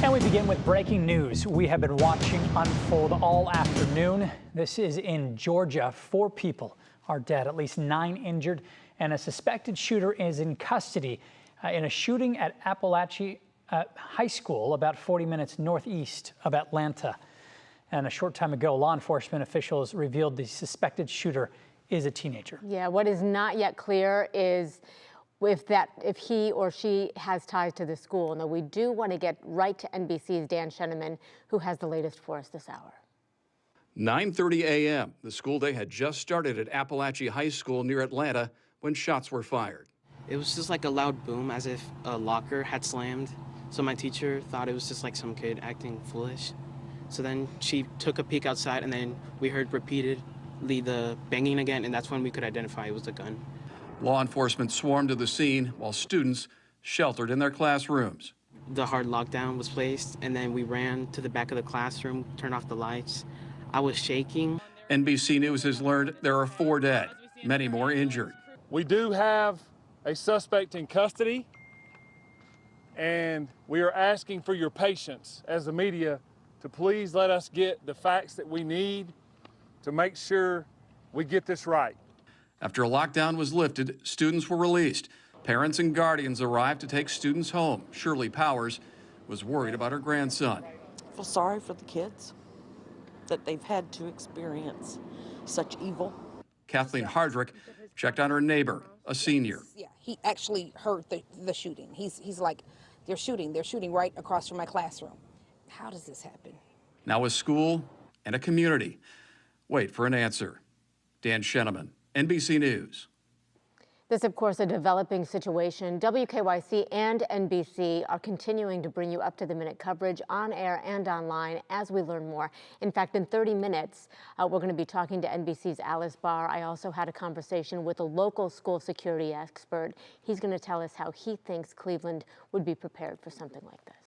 And we begin with breaking news we have been watching unfold all afternoon. This is in Georgia. 4 people are dead, at least 9 injured, and a suspected shooter is in custody in a shooting at Apalachee High School, about 40 minutes northeast of Atlanta. And a short time ago, law enforcement officials revealed the suspected shooter is a teenager. Yeah, what is not yet clear is if he or she has ties to the school. Now, we do want to get right to NBC's Dan Sheneman, who has the latest for us this hour. 9:30 a.m. The school day had just started at Apalachee High School near Atlanta when shots were fired. It was just like a loud boom, as if a locker had slammed. So my teacher thought it was just like some kid acting foolish. So then she took a peek outside, and then we heard repeatedly the banging again, and that's when we could identify it was a gun. Law enforcement swarmed to the scene while students sheltered in their classrooms. The hard lockdown was placed, and then we ran to the back of the classroom, turned off the lights. I was shaking. NBC News has learned there are 4 dead, many more injured. We do have a suspect in custody, and we are asking for your patience as the media to please let us get the facts that we need to make sure we get this right. After a lockdown was lifted, students were released. Parents and guardians arrived to take students home. Shirley Powers was worried about her grandson. I feel sorry for the kids that they've had to experience such evil. Kathleen Hardrick checked on her neighbor, a senior. Yeah, he actually heard the shooting. He's like, they're shooting right across from my classroom. How does this happen? Now a school and a community wait for an answer. Dan Sheneman, NBC News. This, of course, a developing situation. WKYC and NBC are continuing to bring you up-to-the-minute coverage on air and online as we learn more. In fact, in 30 minutes, we're going to be talking to NBC's Alice Barr. I also had a conversation with a local school security expert. He's going to tell us how he thinks Cleveland would be prepared for something like this.